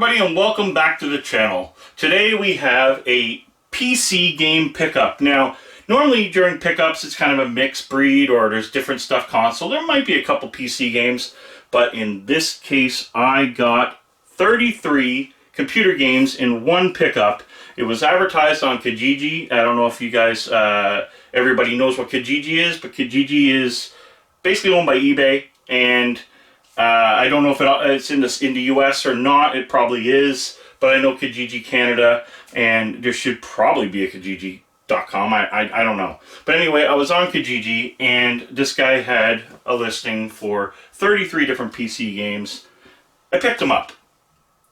everybody, and welcome back to the channel. Today we have a PC game pickup. Now, normally during pickups it's kind of a mixed breed or there's different stuff console. There might be a couple PC games, but in this case I got 33 computer games in one pickup. It was advertised on Kijiji. I don't know if you guys, everybody knows what Kijiji is, but Kijiji is basically owned by eBay, and I don't know if it's in the US or not. It probably is, but I know Kijiji Canada, and there should probably be a Kijiji.com. I don't know. But anyway, I was on Kijiji, and this guy had a listing for 33 different PC games. I picked them up.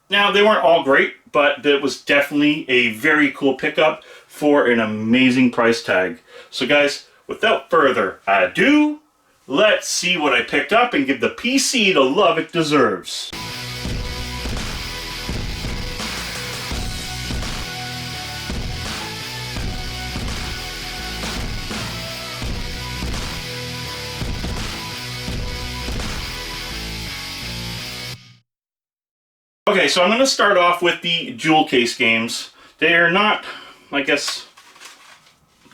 Now, they weren't all great, but it was definitely a very cool pickup for an amazing price tag. So guys, without further ado, let's see what I picked up and give the PC the love it deserves. Okay, so I'm going to start off with the jewel case games. They're not, I guess,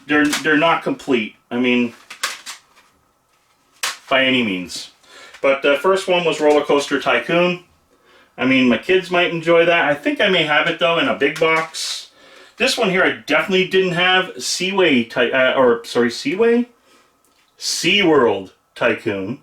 they're not complete. I mean, by any means. But the first one was Roller Coaster Tycoon. I mean, my kids might enjoy that. I think I may have it though in a big box. This one here I definitely didn't have. SeaWorld Tycoon.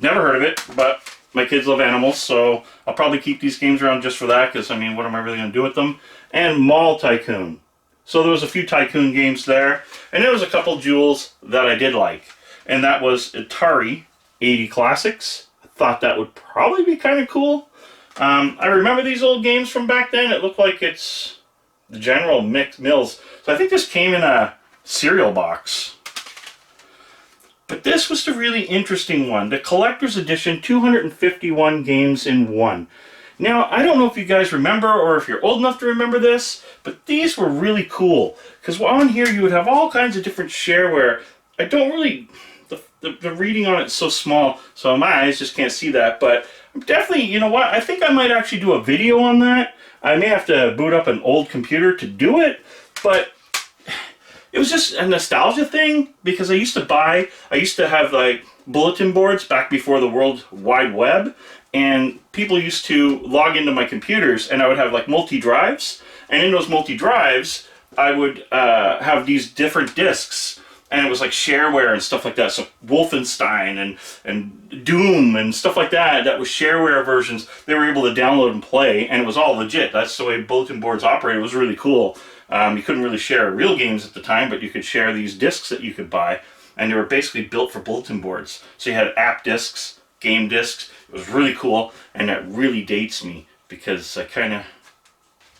Never heard of it, but my kids love animals, so I'll probably keep these games around just for that, because I mean, what am I really going to do with them? And Mall Tycoon. So there was a few Tycoon games there, and there was a couple jewels that I did like. And that was Atari 80 Classics. I thought that would probably be kind of cool. I remember these old games from back then. It looked like it's the General Mills. So I think this came in a cereal box. But this was the really interesting one. The Collector's Edition, 251 games in one. Now, I don't know if you guys remember or if you're old enough to remember this, but these were really cool. Because on here you would have all kinds of different shareware. I don't really... The reading on it's so small, so my eyes just can't see that. But definitely, you know what? I think I might actually do a video on that. I may have to boot up an old computer to do it, but it was just a nostalgia thing, because I used to have like bulletin boards back before the World Wide Web, and people used to log into my computers, and I would have like multi-drives, and in those multi-drives I would have these different discs. And it was like shareware and stuff like that. So Wolfenstein and Doom and stuff like that. That was shareware versions. They were able to download and play, and it was all legit. That's the way bulletin boards operated. It was really cool. You couldn't really share real games at the time, but you could share these discs that you could buy, and they were basically built for bulletin boards. So you had app discs, game discs. It was really cool, and that really dates me, because I kind of...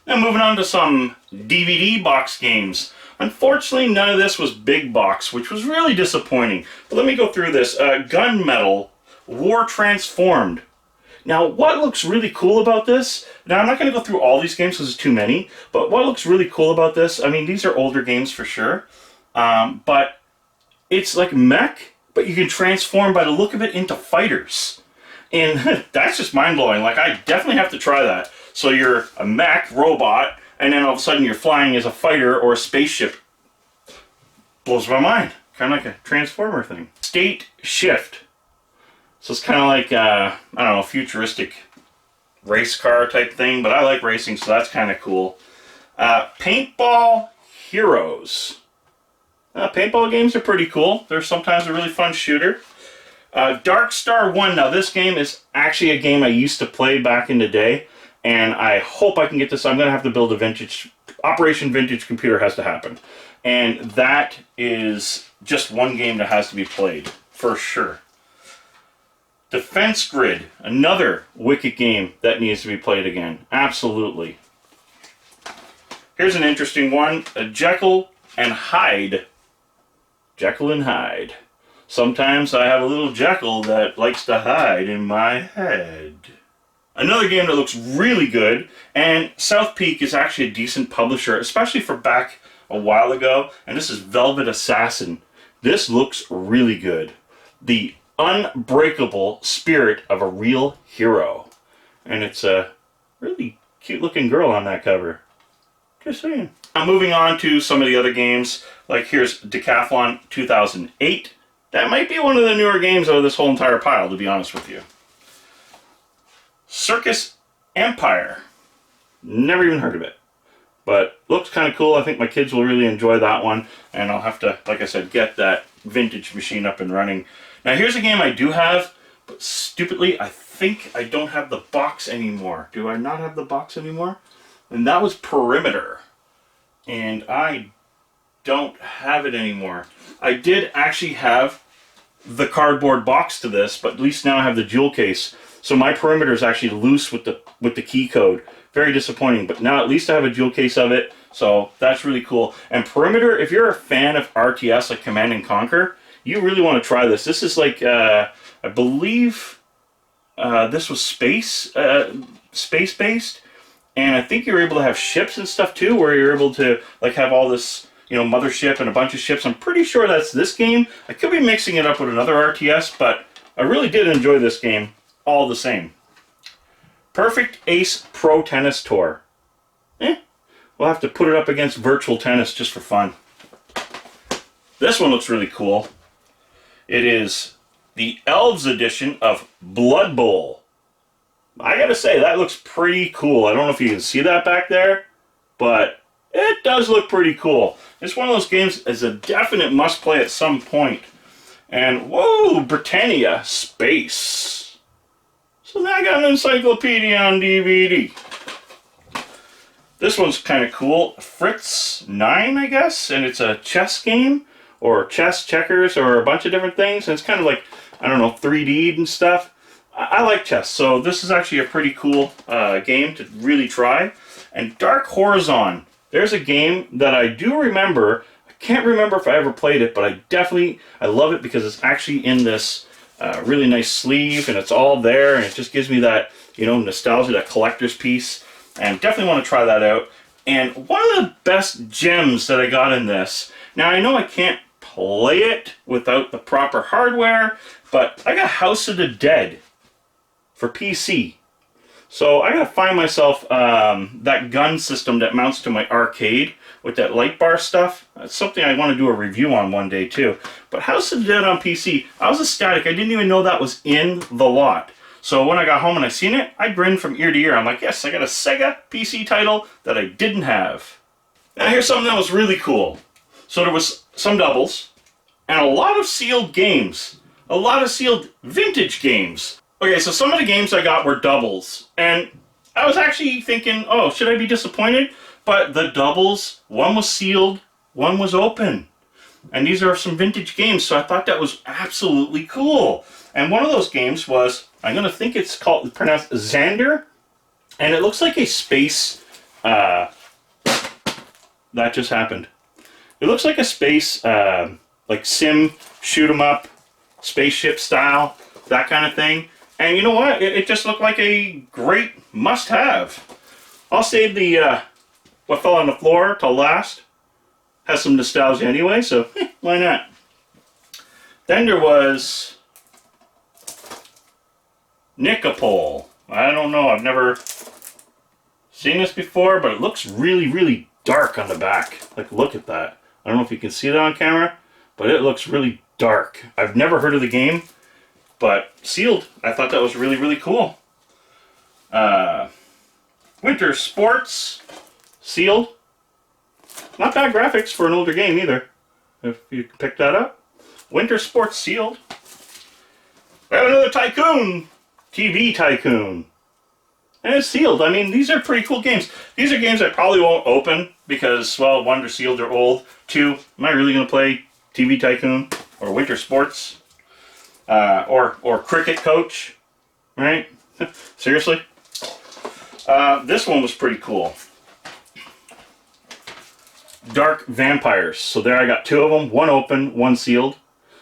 Now moving on to some DVD box games. Unfortunately, none of this was big box, which was really disappointing. But let me go through this. Gunmetal War Transformed. Now, what looks really cool about this... Now, I'm not going to go through all these games because there's too many. But what looks really cool about this... I mean, these are older games for sure. But it's like mech, but you can transform by the look of it into fighters. And that's just mind-blowing. Like, I definitely have to try that. So you're a mech robot, and then all of a sudden you're flying as a fighter or a spaceship. Blows my mind. Kind of like a Transformer thing. State Shift. So it's kind of like, I don't know, futuristic race car type thing, but I like racing, so that's kind of cool. Paintball Heroes. Paintball games are pretty cool. They're sometimes a really fun shooter. Dark Star 1. Now this game is actually a game I used to play back in the day. And I hope I can get this. I'm going to have to build a vintage... Operation Vintage computer has to happen. And that is just one game that has to be played, for sure. Defense Grid. Another wicked game that needs to be played again. Absolutely. Here's an interesting one. Jekyll and Hyde. Jekyll and Hyde. Sometimes I have a little Jekyll that likes to hide in my head. Another game that looks really good, and South Peak is actually a decent publisher, especially for back a while ago, and this is Velvet Assassin. This looks really good. The unbreakable spirit of a real hero. And it's a Really cute looking girl on that cover. Just saying. Now moving on to some of the other games, like here's Decathlon 2008. That might be one of the newer games out of this whole entire pile, to be honest with you. Circus Empire. Never even heard of it. But looks kind of cool. I think my kids will really enjoy that one. And I'll have to, like I said, get that vintage machine up and running. Now here's a game I do have, but stupidly, I think I don't have the box anymore. Do I not have the box anymore? And that was Perimeter. And I don't have it anymore. I did actually have the cardboard box to this, but at least now I have the jewel case. So my Perimeter is actually loose with the key code. Very disappointing, but now at least I have a jewel case of it, so that's really cool. And Perimeter, if you're a fan of RTS like Command and Conquer, you really want to try this. This is like, I believe this was space-based, and I think you're able to have ships and stuff too, where you're able to like have all this, you know, mothership and a bunch of ships. I'm pretty sure that's this game. I could be mixing it up with another RTS, but I really did enjoy this game all the same. Perfect Ace Pro Tennis Tour. We'll have to put it up against Virtual Tennis just for fun. This one looks really cool. It is the Elves edition of Blood Bowl. I gotta say, that looks pretty cool. I don't know if you can see that back there, but it does look pretty cool. It's one of those games that's a definite must-play at some point. And, whoa, Britannia Space. So now I got an encyclopedia on DVD. This one's kind of cool. Fritz 9, I guess, and it's a chess game, or chess, checkers, or a bunch of different things. And it's kind of like, I don't know, 3D'd and stuff. I like chess, so this is actually a pretty cool game to really try. And Dark Horizon. There's a game that I do remember. I can't remember if I ever played it, but I love it because it's actually in this really nice sleeve, and it's all there, and it just gives me that, you know, nostalgia, that collector's piece, and definitely want to try that out. And one of the best gems that I got in this, now I know I can't play it without the proper hardware, but I got House of the Dead for PC. So I gotta find myself that gun system that mounts to my arcade with that light bar stuff. That's something I want to do a review on one day too. But House of the Dead on PC, I was ecstatic. I didn't even know that was in the lot. So when I got home and I seen it, I grinned from ear to ear. I'm like, yes, I got a Sega PC title that I didn't have. Now here's something that was really cool. So there was some doubles and a lot of sealed games. A lot of sealed vintage games. Okay, so some of the games I got were doubles. And I was actually thinking, oh, should I be disappointed? But the doubles, one was sealed, one was open. And these are some vintage games, so I thought that was absolutely cool. And one of those games was, I'm going to think it's pronounced Xander. And it looks like a space, that just happened. It looks like a space, like sim, shoot 'em up, spaceship style, that kind of thing. And you know what? It just looked like a great must-have. I'll save the what fell on the floor till last. Has some nostalgia anyway, so why not? Then there was Nikopol. I don't know, I've never seen this before, but it looks really, really dark on the back. Like, look at that. I don't know if you can see that on camera, but it looks really dark. I've never heard of the game, but sealed. I thought that was really, really cool. Winter Sports, sealed. Not bad graphics for an older game either, if you can pick that up. Winter Sports, sealed. We have another Tycoon, TV Tycoon. And it's sealed. I mean, these are pretty cool games. These are games I probably won't open because, well, one, they're sealed, they're old. Two, am I really going to play TV Tycoon or Winter Sports? Or Cricket Coach, right? Seriously? This one was pretty cool. Dark Vampires. So there I got two of them, one open, one sealed.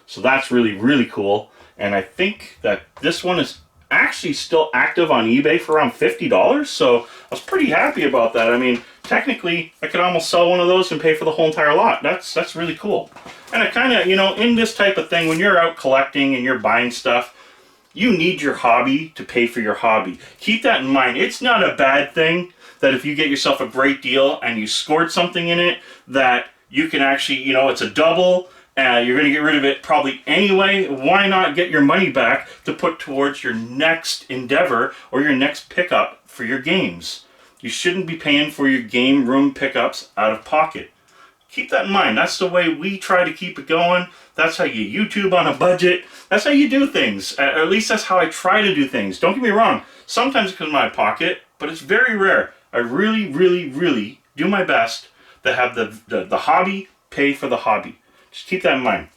So that's really, really cool. And I think that this one is actually still active on eBay for around $50. So I was pretty happy about that. I mean, technically, I could almost sell one of those and pay for the whole entire lot. That's really cool. And it kind of, you know, in this type of thing, when you're out collecting and you're buying stuff, You need your hobby to pay for your hobby. Keep that in mind. It's not a bad thing that if you get yourself a great deal and you scored something in it, that you can actually, you know, it's a double, you're going to get rid of it probably anyway. Why not get your money back to put towards your next endeavor or your next pickup for your games? You shouldn't be paying for your game room pickups out of pocket. Keep that in mind. That's the way we try to keep it going. That's how you YouTube on a budget. That's how you do things. At least that's how I try to do things. Don't get me wrong. Sometimes it comes in my pocket, but it's very rare. I really, really, really do my best to have the hobby pay for the hobby. Just keep that in mind.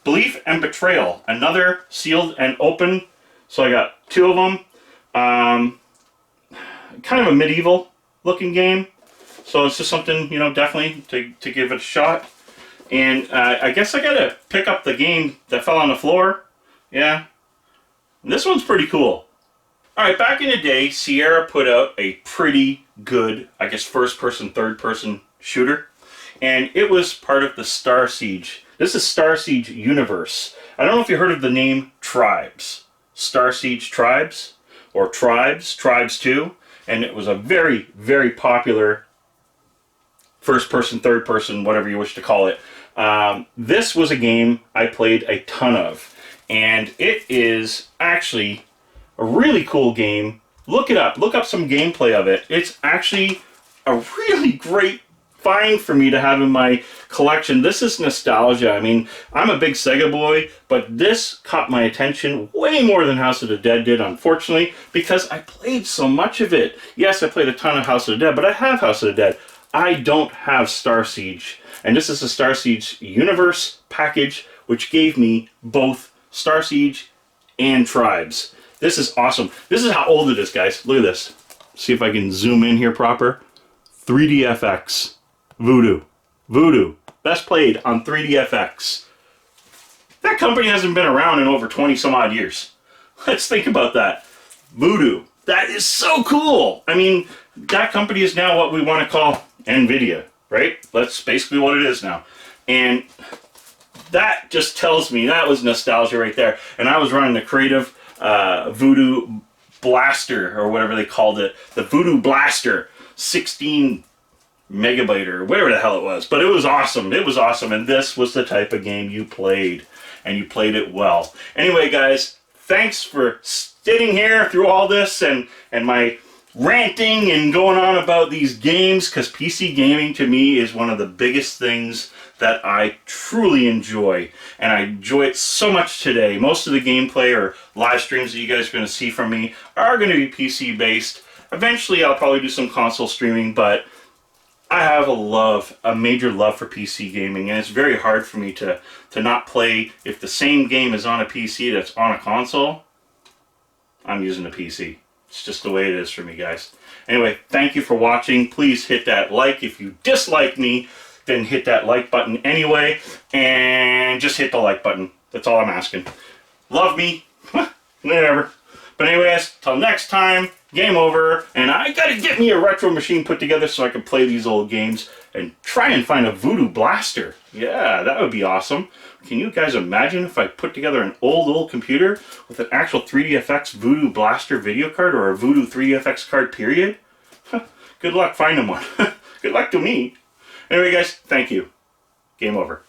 Belief and Betrayal. Another sealed and open. So I got 2 of them. Kind of a medieval looking game. So it's just something, you know, definitely to give it a shot. And I guess I gotta pick up the game that fell on the floor. Yeah. And this one's pretty cool. Alright, back in the day, Sierra put out a pretty good, I guess, first-person, third-person shooter. And it was part of the Star Siege. This is Star Siege universe. I don't know if you heard of the name Tribes. Star Siege Tribes, or Tribes 2. And it was a very, very popular first person, third person, whatever you wish to call it. This was a game I played a ton of. And it is actually a really cool game. Look it up. Look up some gameplay of it. It's actually a really great find for me to have in my collection. This is nostalgia. I mean, I'm a big Sega boy, but this caught my attention way more than House of the Dead did, unfortunately, because I played so much of it. Yes, I played a ton of House of the Dead, but I have House of the Dead. I don't have Star Siege. And this is a Star Siege universe package, which gave me both Star Siege and Tribes. This is awesome. This is how old it is, guys. Look at this. See if I can zoom in here proper. 3DFX. Voodoo. Voodoo. Best played on 3DFX. That company hasn't been around in over 20 some odd years. Let's think about that. Voodoo. That is so cool. I mean, that company is now what we want to call NVIDIA, right? That's basically what it is now. And that just tells me that was nostalgia right there. And I was running the creative Voodoo Blaster, or whatever they called it. The Voodoo Blaster 16 megabyte or whatever the hell it was. But it was awesome. It was awesome. And this was the type of game you played. And you played it well. Anyway, guys, thanks for sitting here through all this and my ranting and going on about these games, because PC gaming to me is one of the biggest things that I truly enjoy. And I enjoy it so much today. Most of the gameplay or live streams that you guys are going to see from me are going to be PC based. Eventually I'll probably do some console streaming, but I have a major love for PC gaming, and it's very hard for me to not play. If the same game is on a PC that's on a console, I'm using a PC. It's just the way it is for me, guys. Anyway, thank you for watching. Please hit that like. If you dislike me, then hit that like button anyway, and just hit the like button. That's all I'm asking. Love me. Whatever. But anyways, till next time, game over, and I gotta get me a retro machine put together so I can play these old games and try and find a Voodoo Blaster. Yeah, that would be awesome. Can you guys imagine if I put together an old computer with an actual 3DFX Voodoo Blaster video card, or a Voodoo 3DFX card, period? Good luck finding one. Good luck to me. Anyway, guys, thank you. Game over.